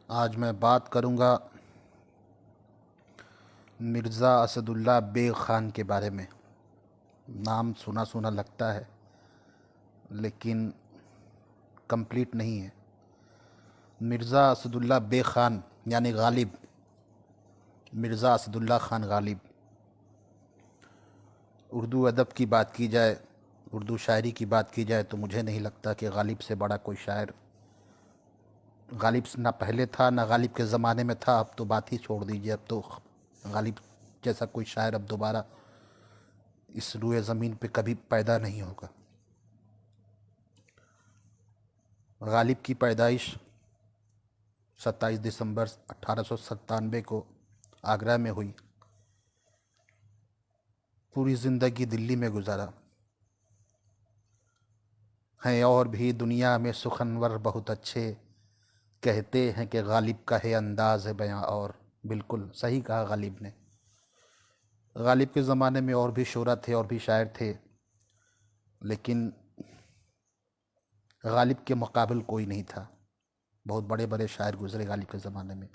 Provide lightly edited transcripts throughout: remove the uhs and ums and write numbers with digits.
آج میں بات کروں گا مرزا اسد اللہ بیگ خان کے بارے میں۔ نام سنا سنا لگتا ہے لیکن کمپلیٹ نہیں ہے۔ مرزا اسد اللہ بیگ خان یعنی غالب، مرزا اسد اللہ خان غالب۔ اردو ادب کی بات کی جائے، اردو شاعری کی بات کی جائے تو مجھے نہیں لگتا کہ غالب سے بڑا کوئی شاعر، غالب نہ پہلے تھا نہ غالب کے زمانے میں تھا۔ اب تو بات ہی چھوڑ دیجیے، اب تو غالب جیسا کوئی شاعر اب دوبارہ اس روئے زمین پہ کبھی پیدا نہیں ہوگا۔ غالب کی پیدائش 27 دسمبر 1897 کو آگرہ میں ہوئی۔ پوری زندگی دلی میں گزارا۔ ہیں اور بھی دنیا میں سخنور بہت اچھے، کہتے ہیں کہ غالب کا ہے انداز بیاں اور۔ بالکل صحیح کہا غالب نے۔ غالب کے زمانے میں اور بھی شعراء تھے اور بھی شاعر تھے، لیکن غالب کے مقابل کوئی نہیں تھا۔ بہت بڑے بڑے شاعر گزرے غالب کے زمانے میں۔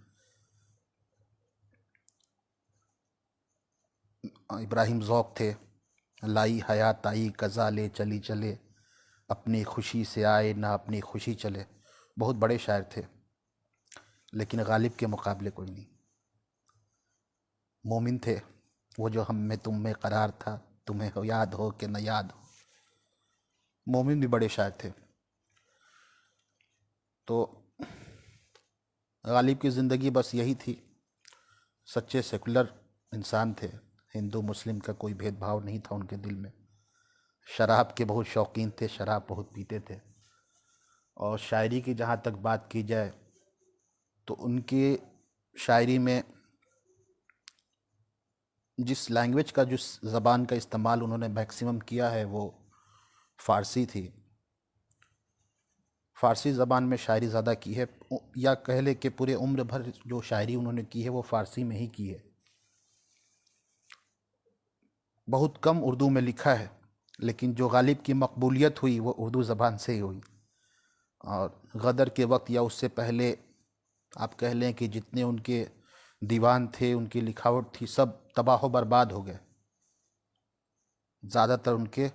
ابراہیم ذوق تھے، لائی حیات آئی قضا لے چلی چلے، اپنی خوشی سے آئے نہ اپنی خوشی چلے۔ بہت بڑے شاعر تھے لیکن غالب کے مقابلے کوئی نہیں۔ مومن تھے، وہ جو ہم میں تم میں قرار تھا، تمہیں یاد ہو کہ نہ یاد ہو۔ مومن بھی بڑے شاعر تھے۔ تو غالب کی زندگی بس یہی تھی، سچے سیکولر انسان تھے۔ ہندو مسلم کا کوئی بھید بھاؤ نہیں تھا ان کے دل میں۔ شراب کے بہت شوقین تھے، شراب بہت پیتے تھے۔ اور شاعری کی جہاں تک بات کی جائے تو ان کی شاعری میں جس لینگویج کا، جس زبان کا استعمال انہوں نے میکسیمم کیا ہے وہ فارسی تھی۔ فارسی زبان میں شاعری زیادہ کی ہے، یا کہہ لے کہ پورے عمر بھر جو شاعری انہوں نے کی ہے وہ فارسی میں ہی کی ہے۔ بہت کم اردو میں لکھا ہے، لیکن جو غالب کی مقبولیت ہوئی وہ اردو زبان سے ہی ہوئی۔ اور غدر کے وقت یا اس سے پہلے آپ کہہ لیں کہ جتنے ان کے دیوان تھے، ان کی لکھاوٹ تھی، سب تباہ و برباد ہو گئے۔ زیادہ تر ان کے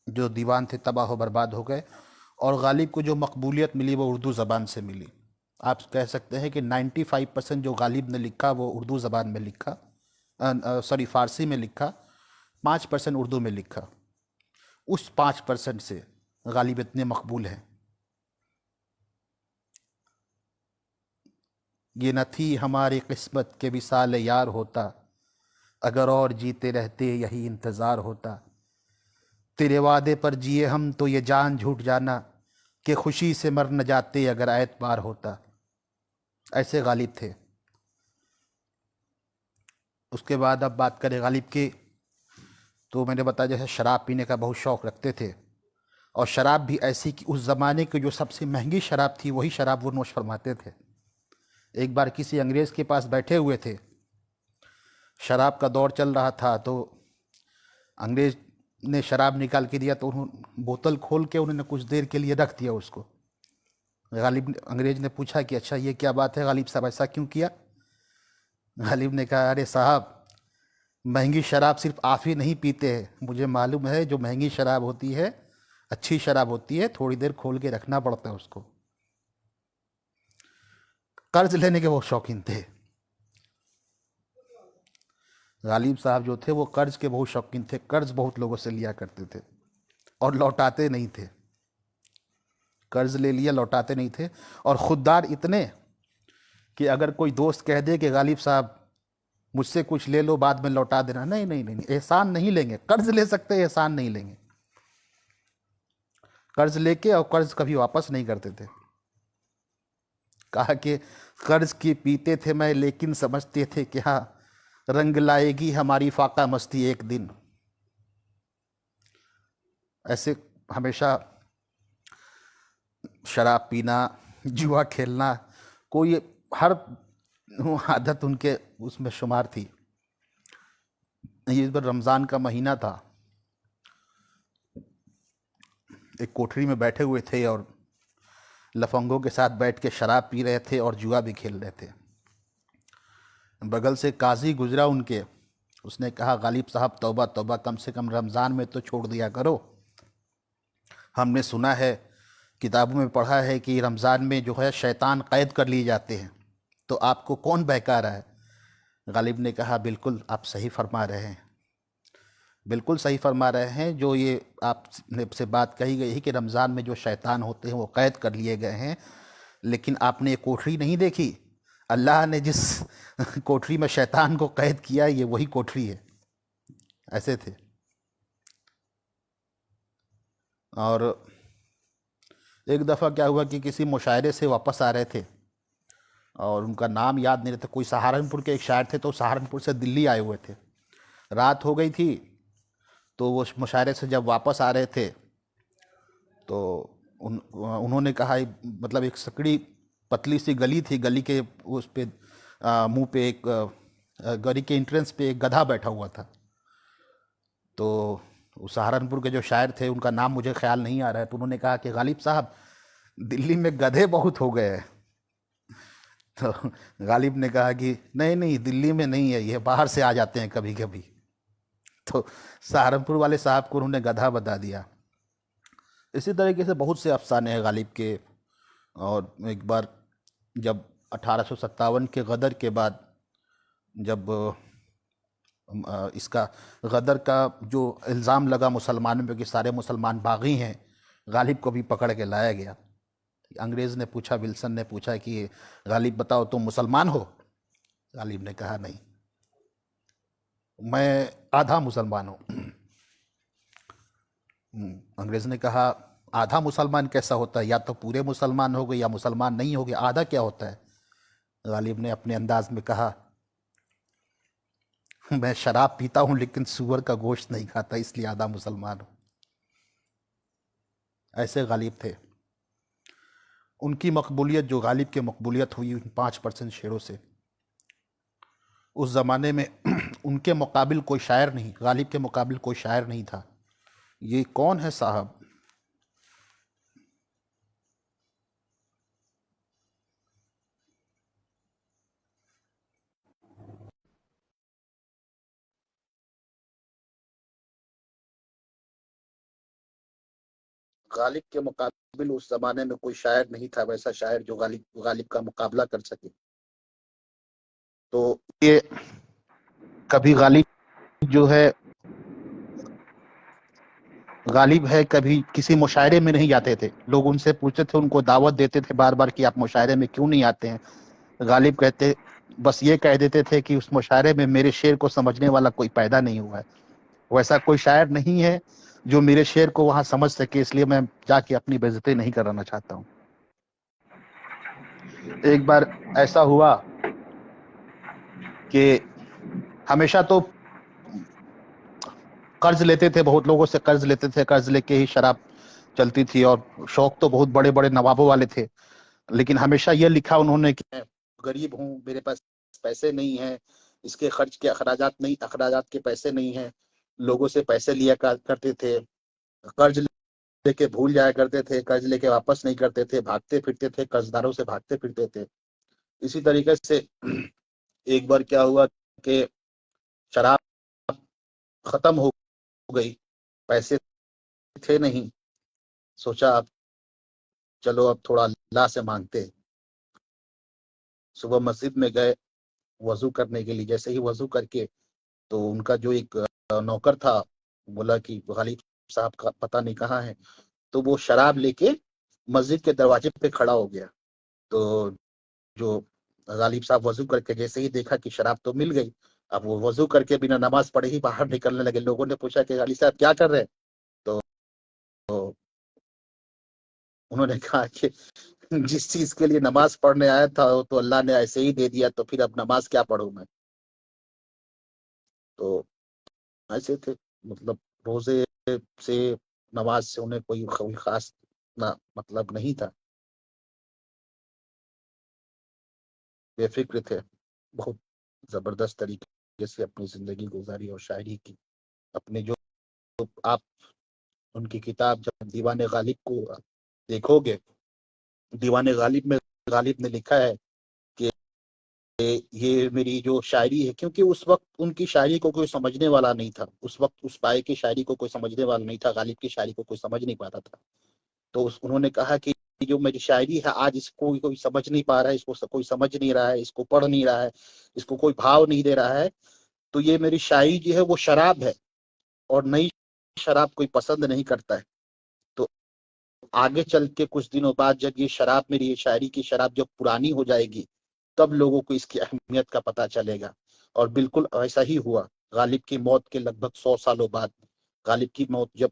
جو دیوان تھے تباہ و برباد ہو گئے، اور غالب کو جو مقبولیت ملی وہ اردو زبان سے ملی۔ آپ کہہ سکتے ہیں کہ 95% جو غالب نے لکھا وہ اردو زبان میں لکھا، فارسی میں لکھا، 5% اردو میں لکھا۔ اس 5% سے غالب اتنے مقبول ہیں۔ یہ نہ تھی ہماری قسمت کے وصال یار ہوتا، اگر اور جیتے رہتے یہی انتظار ہوتا۔ تیرے وعدے پر جیے ہم تو یہ جان جھوٹ جانا، کہ خوشی سے مر نہ جاتے اگر اعتبار ہوتا۔ ایسے غالب تھے۔ اس کے بعد اب بات کریں غالب کی، تو میں نے بتایا جیسے شراب پینے کا بہت شوق رکھتے تھے، اور شراب بھی ایسی کہ اس زمانے کی جو سب سے مہنگی شراب تھی وہی شراب وہ نوش فرماتے تھے۔ ایک بار کسی انگریز کے پاس بیٹھے ہوئے تھے، شراب کا دور چل رہا تھا، تو انگریز نے شراب نکال کے دیا تو بوتل کھول کے انہوں نے کچھ دیر کے لیے رکھ دیا اس کو۔ انگریز نے پوچھا کہ اچھا یہ کیا بات ہے غالب صاحب، ایسا کیوں کیا؟ غالب نے کہا ارے صاحب، مہنگی شراب صرف آپ ہی نہیں پیتے ہیں، مجھے معلوم ہے جو مہنگی شراب ہوتی ہے، اچھی شراب ہوتی ہے، تھوڑی دیر کھول کے رکھنا پڑتا ہے اس کو۔ قرض لینے کے وہ شوقین تھے غالب صاحب جو تھے، وہ قرض کے بہت شوقین تھے۔ قرض بہت لوگوں سے لیا کرتے تھے اور لوٹاتے نہیں تھے۔ قرض لے لیا، لوٹاتے نہیں تھے، اور خوددار اتنے کہ اگر کوئی دوست کہہ دے کہ غالب صاحب مجھ سے کچھ لے لو بعد میں لوٹا دینا، نہیں نہیں نہیں، احسان نہیں لیں گے۔ قرض لے سکتے، احسان نہیں لیں گے۔ قرض لے کے اور قرض کبھی واپس نہیں کرتے تھے۔ کہا کہ قرض کی پیتے تھے میں لیکن سمجھتے تھے کہ ہاں رنگ لائے گی ہماری فاقہ مستی ایک دن۔ ایسے ہمیشہ شراب پینا، جوا کھیلنا، کوئی ہر عادت ان کے اس میں شمار تھی۔ یہ اس بار رمضان کا مہینہ تھا، ایک کوٹھری میں بیٹھے ہوئے تھے اور لفنگوں کے ساتھ بیٹھ کے شراب پی رہے تھے اور جوا بھی کھیل رہے تھے۔ بغل سے قاضی گزرا ان کے، اس نے کہا غالب صاحب توبہ توبہ، کم سے کم رمضان میں تو چھوڑ دیا کرو۔ ہم نے سنا ہے، کتابوں میں پڑھا ہے کہ رمضان میں جو ہے شیطان قید کر لیے جاتے ہیں، تو آپ کو کون بہکا رہا ہے؟ غالب نے کہا بالکل آپ صحیح فرما رہے ہیں، بالکل صحیح فرما رہے ہیں۔ جو یہ آپ نے سے بات کہی گئی ہے کہ رمضان میں جو شیطان ہوتے ہیں وہ قید کر لیے گئے ہیں، لیکن آپ نے یہ کوٹھری نہیں دیکھی؟ اللہ نے جس کوٹھری میں شیطان کو قید کیا یہ وہی کوٹھری ہے۔ ایسے تھے۔ اور ایک دفعہ کیا ہوا کہ کسی مشاعرے سے واپس آ رہے تھے، اور ان کا نام یاد نہیں رہتا، کوئی سہارنپور کے ایک شاعر تھے، تو سہارنپور سے دلی آئے ہوئے تھے، رات ہو گئی تھی، تو وہ مشاعرے سے جب واپس آ رہے تھے تو انہوں نے کہا، مطلب ایک سکڑی پتلی سی گلی تھی، گلی کے اس پہ منہ پہ ایک گلی کے انٹرنس پہ ایک گدھا بیٹھا ہوا تھا۔ تو وہ سہارنپور کے جو شاعر تھے ان کا نام مجھے خیال نہیں آ رہا ہے، تو انہوں نے کہا کہ غالب صاحب دلی میں گدھے بہت ہو گئے ہیں۔ تو غالب نے کہا کہ نہیں نہیں، دلی میں نہیں ہے، یہ باہر سے آ جاتے ہیں کبھی کبھی۔ تو سہارنپور والے صاحب کو انہوں نے گدھا بتا دیا۔ اسی طریقے سے بہت سے افسانے ہیں غالب کے۔ اور ایک بار جب 1857 کے غدر کے بعد، جب اس کا غدر کا جو الزام لگا مسلمانوں پہ کہ سارے مسلمان باغی ہیں، غالب کو بھی پکڑ کے لایا گیا۔ انگریز نے پوچھا، ولسن نے پوچھا کہ غالب بتاؤ تم مسلمان ہو؟ غالب نے کہا نہیں، میں آدھا مسلمان ہوں۔ انگریز نے کہا آدھا مسلمان کیسا ہوتا ہے؟ یا تو پورے مسلمان ہو گئے یا مسلمان نہیں ہو گئے، آدھا کیا ہوتا ہے؟ غالب نے اپنے انداز میں کہا میں شراب پیتا ہوں لیکن سور کا گوشت نہیں کھاتا، اس لیے آدھا مسلمان ہوں۔ ایسے غالب تھے۔ ان کی مقبولیت، جو غالب کی مقبولیت ہوئی ان 5% شعروں سے، اس زمانے میں ان کے مقابل کوئی شاعر نہیں، غالب کے مقابل کوئی شاعر نہیں تھا۔ یہ کون ہے صاحب؟ غالب کے مقابل اس زمانے میں کوئی شاعر نہیں تھا، ویسا شاعر جو غالب کا مقابلہ کر سکے۔ تو یہ کبھی غالب جو ہے، غالب ہے کبھی کسی مشاعرے میں نہیں جاتے تھے، لوگ ان سے پوچھتے تھے، ان کو دعوت دیتے تھے بار بار کہ آپ مشاعرے میں کیوں نہیں آتے ہیں؟ غالب کہتے، بس یہ کہہ دیتے تھے کہ اس مشاعرے میں میرے شعر کو سمجھنے والا کوئی پیدا نہیں ہوا ہے، ویسا کوئی شاعر نہیں ہے جو میرے شعر کو وہاں سمجھ سکے، اس لیے میں جا کے اپنی بے عزتی نہیں کرانا چاہتا ہوں۔ ایک بار ایسا ہوا کہ ہمیشہ تو قرض لیتے تھے، بہت لوگوں سے قرض لیتے تھے، قرض لے کے ہی شراب چلتی تھی، اور شوق تو بہت بڑے بڑے نوابوں والے تھے، لیکن ہمیشہ یہ لکھا انہوں نے کہ میں غریب ہوں، میرے پاس پیسے نہیں ہیں، اس کے خرچ کے اخراجات کے پیسے نہیں ہیں، لوگوں سے پیسے لیا کرتے تھے، قرض لے کے بھول جایا کرتے تھے، قرض لے کے واپس نہیں کرتے تھے، بھاگتے پھرتے تھے، قرضداروں سے بھاگتے پھرتے تھے۔ اسی طریقے سے ایک بار کیا ہوا کہ شراب ختم ہو گئی، پیسے تھے نہیں، سوچا اب چلو اب تھوڑا اللہ سے مانگتے۔ صبح مسجد میں گئے وضو کرنے کے لیے، جیسے ہی وضو کر کے تو ان کا جو ایک نوکر تھا بولا کہ غالب صاحب کا پتہ نہیں کہاں ہے، تو وہ شراب لے کے مسجد کے دروازے پہ کھڑا ہو گیا۔ تو جو غالب صاحب وضو کر کے جیسے ہی دیکھا کہ شراب تو مل گئی، اب وہ وضو کر کے بنا نماز پڑھے ہی باہر نکلنے لگے۔ لوگوں نے پوچھا کہ غالب صاحب کیا کر رہے ہیں؟ تو انہوں نے کہا کہ جس چیز کے لیے نماز پڑھنے آیا تھا تو اللہ نے ایسے ہی دے دیا، تو پھر اب نماز کیا پڑھوں میں؟ تو ایسے تھے، مطلب روزے سے، نماز سے انہیں کوئی خاص مطلب نہیں تھا، بے فکر تھے، بہت زبردست طریقے سے اپنی زندگی گزاری اور شاعری کی۔ اپنے جو آپ ان کی کتاب جب دیوان غالب کو دیکھو گے دیوان غالب میں غالب نے لکھا ہے کہ یہ میری جو شاعری ہے، کیونکہ اس وقت ان کی شاعری کو کوئی سمجھنے والا نہیں تھا، اس وقت اس پائے کی شاعری کو کوئی سمجھنے والا نہیں تھا، غالب کی شاعری کو کوئی سمجھ نہیں پاتا تھا. تو انہوں نے کہا کہ جو میری شاعری ہے آج اس کو کوئی سمجھ نہیں پا رہا ہے، اس کو کوئی سمجھ نہیں رہا ہے، اس کو پڑھ نہیں رہا ہے، اس کو کوئی بھاؤ نہیں دے رہا ہے، تو یہ میری شاعری جو ہے وہ شراب ہے، اور نئی شراب کوئی پسند نہیں کرتا ہے. تو آگے چل کے کچھ دنوں بعد جب یہ شراب، میری یہ شاعری کی شراب جب پرانی ہو جائے گی، تب لوگوں کو اس کی اہمیت کا پتہ چلے گا. اور بالکل ایسا ہی ہوا. غالب کی موت کے لگ بھگ 100 سالوں بعد، غالب کی موت جب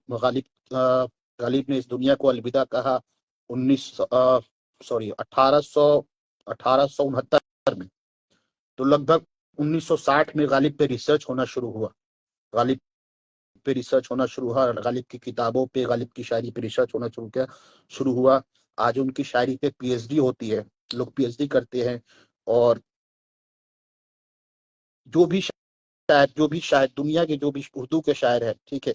غالب نے اس دنیا کو الوداع کہا 1869 میں، تو لگ بھگ 1960 میں غالب پہ ریسرچ ہونا شروع ہوا. غالب پہ ریسرچ ہونا شروع ہوا، غالب کی کتابوں پہ، غالب کی شاعری پہ ریسرچ ہونا شروع ہوا. آج ان کی شاعری پہ پی ایچ ڈی ہوتی ہے، لوگ پی ایچ ڈی کرتے ہیں. اور جو بھی شاعر دنیا کے، جو بھی اردو کے شاعر ہیں، ٹھیک ہے،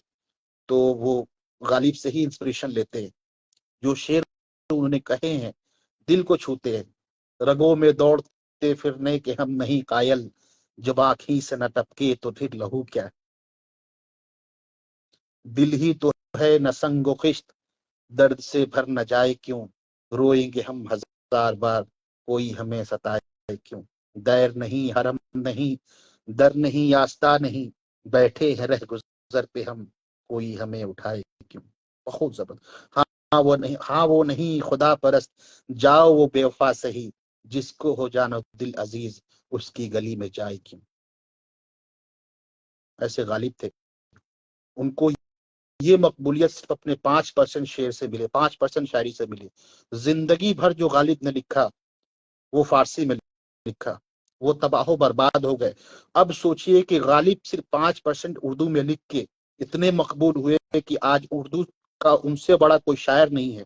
تو وہ غالب سے ہی انسپریشن لیتے ہیں. جو شعر انہوں نے کہے ہیں دل کو چھوتے ہیں. رگوں میں دوڑتے پھرنے کے ہم نہیں قائل، جب آنکھیں سے نہ ٹپکے تو پھر لہو کیا. دل ہی تو ہے نہ سنگ و خشت، درد سے بھر نہ جائے کیوں. روئیں گے ہم 1000 بار، کوئی ہمیں ستائے کیوں. دیر نہیں، حرم نہیں، در نہیں، آستہ نہیں، بیٹھے ہیں رہ گزر پہ ہم، کوئی ہمیں اٹھائے کیوں. بہت زبردست. ہاں وہ نہیں خدا پرست، جاؤ وہ بے وفا سہی، جس کو ہو جانا دل عزیز، اس کی گلی میں جائے کیوں. ایسے غالب تھے. ان کو یہ مقبولیت صرف اپنے 5% شعر سے ملے، 5% شاعری سے ملی. زندگی بھر جو غالب نے لکھا وہ فارسی میں لکھا، وہ تباہ و برباد ہو گئے. اب سوچئے کہ غالب صرف 5% اردو میں لکھ کے اتنے مقبول ہوئے کہ آج اردو کا ان سے بڑا کوئی شاعر نہیں ہے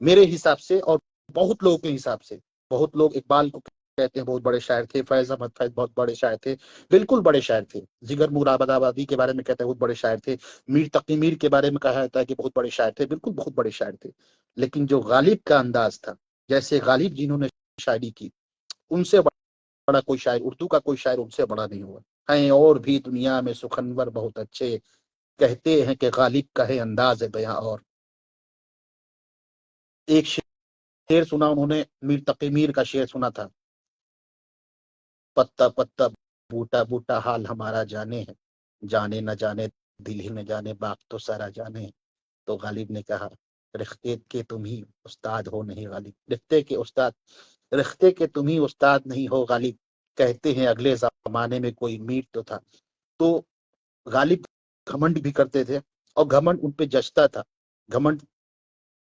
میرے حساب سے، اور بہت لوگوں کے حساب سے. بہت لوگ اقبال کو کہتے ہیں بہت بڑے شاعر تھے، فیض احمد فیض بہت بڑے شاعر تھے، بالکل بڑے شاعر تھے. جگر مراد آبادی کے بارے میں کہتے ہیں بہت بڑے شاعر تھے. میر تقی میر کے بارے میں کہا جاتا ہے کہ بہت بڑے شاعر تھے، بالکل بہت بڑے شاعر تھے. لیکن جو غالب کا انداز تھا، جیسے غالب جنہوں نے شاعری کی، ان سے بڑا کوئی شاعر، اردو کا کوئی شاعر ان سے بڑا نہیں ہوا. ہیں اور بھی دنیا میں سخنور بہت اچھے، کہتے ہیں کہ غالب کا ہے انداز بیاں. اور ایک شعر سنا انہوں نے، میر تقی میر کا شعر سنا تھا: پتا پتا بوٹا بوٹا حال ہمارا جانے ہے، جانے نہ جانے دل ہی نہ جانے باغ تو سارا جانے. تو غالب نے کہا رختے کے تم ہی استاد ہو نہیں غالب، رختے کے تم ہی استاد نہیں ہو غالب، کہتے ہیں اگلے زمانے میں کوئی میر تو تھا. تو غالب گھمنڈ بھی کرتے تھے، اور گھمنڈ ان پہ جچتا تھا. گھمنڈ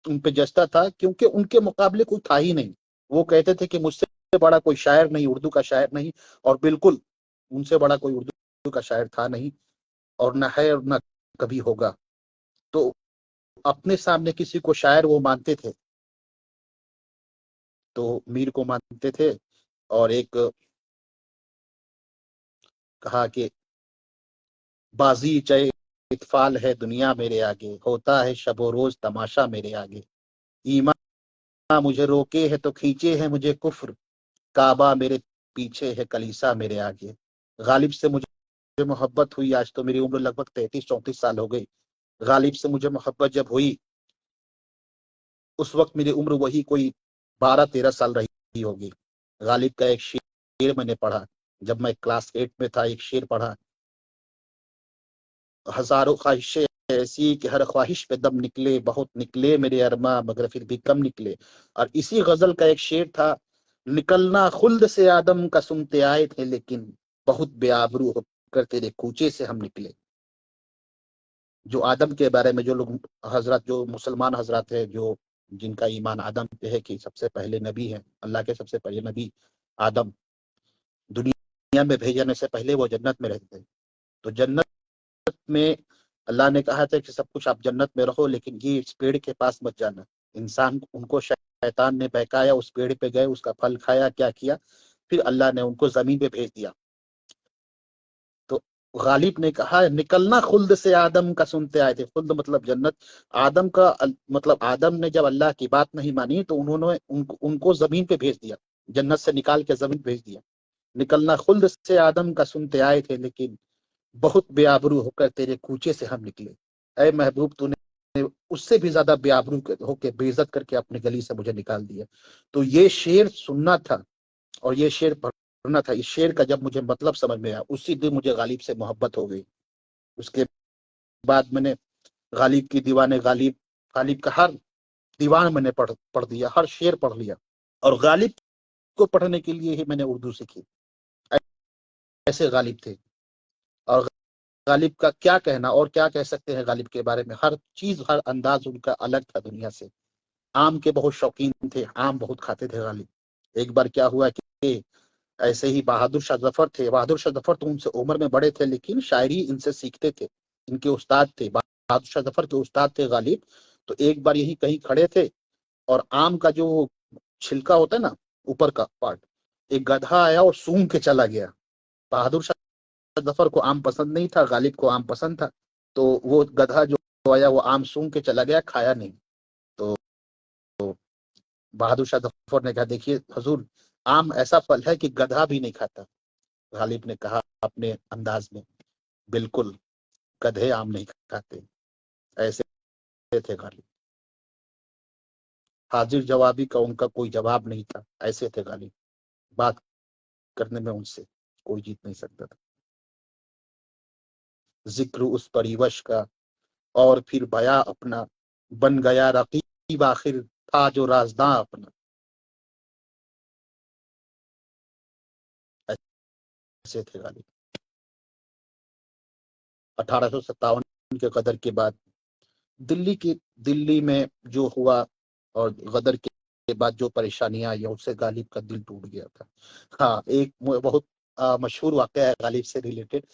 ان پہ جچتا تھا کیونکہ ان کے مقابلے کوئی تھا ہی نہیں. وہ کہتے تھے کہ مجھ سے بڑا کوئی شاعر نہیں، اردو کا شاعر نہیں، اور بالکل ان سے بڑا کوئی اردو کا شاعر تھا نہیں، اور نہ ہے اور نہ کبھی ہوگا. تو اپنے سامنے کسی کو شاعر وہ مانتے تھے، تو میر کو مانتے تھے. اور ایک کہا کہ بازی چے اطفال ہے دنیا میرے آگے، ہوتا ہے شب و روز تماشا میرے آگے. ایمان مجھے روکے ہے تو کھینچے ہے مجھے کفر، کعبہ میرے پیچھے ہے کلیسا میرے آگے. غالب سے مجھے محبت ہوئی، آج تو میری عمر لگ بھگ 33-34 سال ہو گئی. غالب سے مجھے محبت جب ہوئی، اس وقت میری عمر وہی کوئی 12-13 سال رہی ہوگی. غالب کا ایک شعر میں نے پڑھا جب میں کلاس 8 میں تھا. ایک شعر پڑھا: ہزاروں خواہشیں ایسی کہ ہر خواہش پہ دم نکلے، بہت نکلے میرے ارماں مگر پھر بھی کم نکلے. اور اسی غزل کا ایک شعر تھا: نکلنا خلد سے آدم کا سنتے آئے تھے، لیکن بہت بے آبرو ہو کر تیرے کوچے سے ہم نکلے. جو آدم کے بارے میں جو لوگ حضرات، جو مسلمان حضرات ہیں، جو جن کا ایمان آدم پہ ہے کہ سب سے پہلے نبی ہیں، اللہ کے سب سے پہلے نبی آدم، دنیا میں بھیجنے سے پہلے وہ جنت میں رہتے ہیں. تو جنت میں اللہ نے کہا تھا کہ سب کچھ آپ جنت میں رہو، لیکن یہ اس پیڑ کے پاس مت جانا. انسان ان کو شیطان نے بہکایا، اس پیڑ پہ گئے، اس کا پھل کھایا، کیا کیا، پھر اللہ نے ان کو زمین پہ بھیج دیا. تو غالب نے کہا نکلنا خلد سے آدم کا سنتے آئے تھے. خلد مطلب جنت. آدم کا مطلب آدم نے جب اللہ کی بات نہیں مانی تو انہوں نے ان کو زمین پہ بھیج دیا, جنت سے نکال کے زمین بھیج دیا. نکلنا خلد سے آدم کا سنتے آئے تھے لیکن بہت بے آبرو ہو کر تیرے کوچے سے ہم نکلے. اے محبوب تو نے اس سے بھی زیادہ بے آبرو ہو کے بے عزت کر کے اپنی گلی سے مجھے نکال دیا. تو یہ شعر سننا تھا اور یہ شعر پڑھنا تھا. اس شعر کا جب مجھے مطلب سمجھ میں آیا اسی دن مجھے غالب سے محبت ہو گئی. اس کے بعد میں نے غالب کی دیوانے غالب کا ہر دیوان میں نے پڑھ دیا, ہر شعر پڑھ لیا. اور غالب کو پڑھنے کے لیے ہی میں نے اردو سیکھی. ایسے غالب تھے. اور غالب کا کیا کہنا اور کیا کہہ سکتے ہیں غالب کے بارے میں. ہر چیز ہر انداز ان کا الگ تھا دنیا سے. آم کے بہت شوقین تھے, آم بہت کھاتے تھے غالب. ایک بار کیا ہوا کہ ایسے ہی بہادر شاہ ظفر تھے. بہادر شاہ ظفر تو ان سے عمر میں بڑے تھے لیکن شاعری ان سے سیکھتے تھے. ان کے استاد تھے, بہادر شاہ ظفر کے استاد تھے غالب. تو ایک بار یہی کہیں کھڑے تھے اور آم کا جو چھلکا ہوتا ہے نا اوپر کا پارٹ, ایک گدھا آیا اور سونگ کے چلا گیا. بہادر شاہ ظفر کو آم پسند نہیں تھا, غالب کو آم پسند تھا. تو وہ گدھا جو آیا وہ آم سونگ کے چلا گیا, کھایا نہیں. تو بہادر شاہ ظفر نے کہا دیکھیے حضور, آم ایسا پھل ہے کہ گدھا بھی نہیں کھاتا. غالب نے کہا اپنے انداز میں بالکل گدھے آم نہیں کھاتے. ایسے تھے غالب. حاضر جوابی کا ان کا کوئی جواب نہیں تھا. ایسے تھے غالب. بات کرنے میں ان سے کوئی جیت نہیں سکتا تھا. ذکر اس پریوش کا اور پھر بیاں اپنا بن گیا رقیب آخر تھا جو رازداں اپنا. ایسے تھے غالب. 1857 کے غدر کے بعد دلی میں جو ہوا اور غدر کے بعد جو پریشانیاں آئی اس سے غالب کا دل ٹوٹ گیا تھا. ہاں, ایک بہت مشہور واقعہ ہے غالب سے ریلیٹڈ.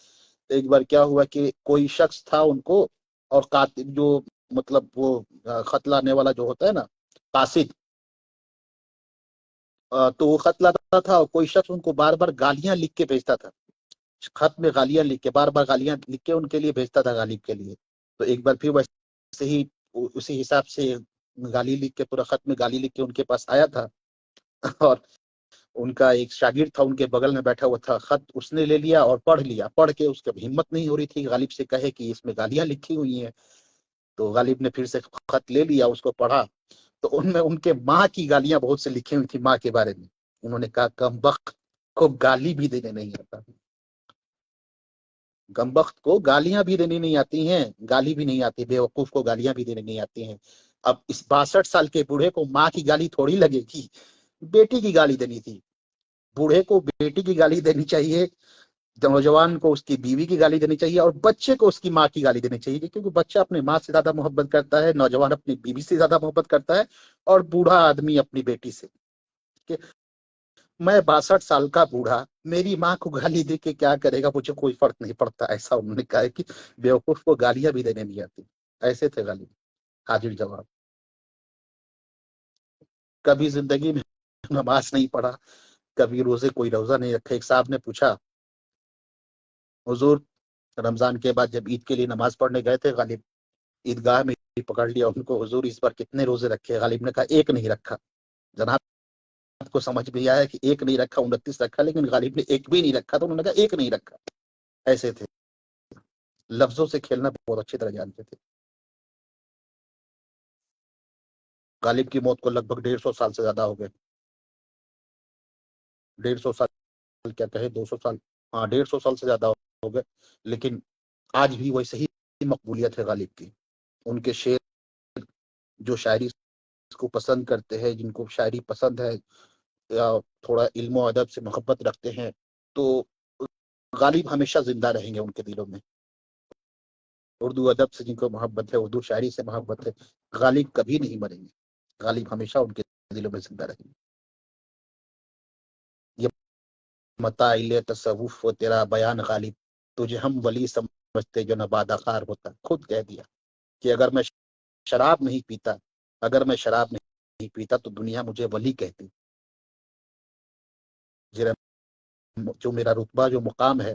ایک بار کیا ہوا کہ کوئی شخص تھا ان کو, اور قاتل جو مطلب وہ خط لانے والا جو ہوتا ہے نا قاصد, تو وہ خط لاتا تھا اور کوئی شخص ان کو بار بار گالیاں لکھ کے بھیجتا تھا. خط میں گالیاں لکھ کے بار بار گالیاں لکھ کے ان کے لیے بھیجتا تھا غالب کے لیے. تو ایک بار پھر ویسے ہی اسی حساب سے گالی لکھ کے پورا خط میں گالی لکھ کے ان کے پاس آیا تھا. اور ان کا ایک شاگرد تھا ان کے بغل میں بیٹھا ہوا تھا. خط اس نے لے لیا اور پڑھ لیا. پڑھ کے اس کی ہمت نہیں ہو رہی تھی غالب سے کہے کہ اس میں گالیاں لکھی ہوئی ہیں. تو غالب نے پھر سے خط لے لیا, اس کو پڑھا تو ان میں ان کے ماں کی گالیاں بہت سے لکھی ہوئی تھی ماں کے بارے میں. انہوں نے کہا کمبخت کو گالی بھی دینے نہیں آتا. کمبخت کو گالیاں بھی دینی نہیں آتی ہیں, گالی بھی نہیں آتی. بے وقوف کو گالیاں بھی دینے نہیں آتی ہیں. اب اس 62 سال کے بوڑھے کو ماں کی گالی تھوڑی لگے گی, بیٹی کی گالی دینی تھی. بوڑھے کو بیٹی کی گالی دینی چاہیے, نوجوان کو اس کی بیوی کی گالی دینی چاہیے, اور بچے کو اس کی ماں کی گالی دینی چاہیے. کیونکہ بچہ اپنی ماں سے زیادہ محبت کرتا ہے, نوجوان اپنی بیوی سے زیادہ محبت کرتا ہے, اور بوڑھا آدمی اپنی بیٹی سے. کہ میں 62 سال کا بوڑھا میری ماں کو گالی دے کے کیا کرے گا, مجھے کوئی فرق نہیں پڑتا. ایسا انہوں نے کہا کہ بیوقوف کو گالیاں بھی دینے نہیں آتی. ایسے تھے غالب. حاضر جواب. کبھی زندگی میں نماز نہیں پڑھا, کبھی روزے کوئی روزہ نہیں رکھا. ایک صاحب نے پوچھا حضور رمضان کے بعد جب عید کے لیے نماز پڑھنے گئے تھے غالب, عیدگاہ میں پکڑ لیا ان کو, حضور اس بار کتنے روزے رکھے؟ غالب نے کہا ایک نہیں رکھا. جناب کو سمجھ بھی آیا کہ ایک نہیں رکھا, 29 رکھا, لیکن غالب نے ایک بھی نہیں رکھا. تو انہوں نے کہا ایک نہیں رکھا. ایسے تھے. لفظوں سے کھیلنا بہت اچھی طرح جانتے تھے. غالب کی موت کو لگ بھگ 150 سال سے زیادہ ہو گئے. 150 سال کیا کہے, 200 سال. ہاں 150 سال سے زیادہ ہو گئے. لیکن آج بھی ویسے ہی مقبولیت ہے غالب کی. ان کے شعر جو شاعری کو پسند کرتے ہیں, جن کو شاعری پسند ہے یا تھوڑا علم و ادب سے محبت رکھتے ہیں, تو غالب ہمیشہ زندہ رہیں گے ان کے دلوں میں. اردو ادب سے جن کو محبت ہے, اردو شاعری سے محبت ہے, غالب کبھی نہیں مریں گے. غالب ہمیشہ ان کے دلوں میں زندہ رہیں گے. یہ متاعل تصوف و تیرا بیان غالب, تجھے ہم ولی سمجھتے جو نبادہ خار ہوتا. خود کہہ دیا کہ اگر میں شراب نہیں پیتا, اگر میں شراب نہیں پیتا تو دنیا مجھے ولی کہتی. جو میرا رتبہ جو مقام ہے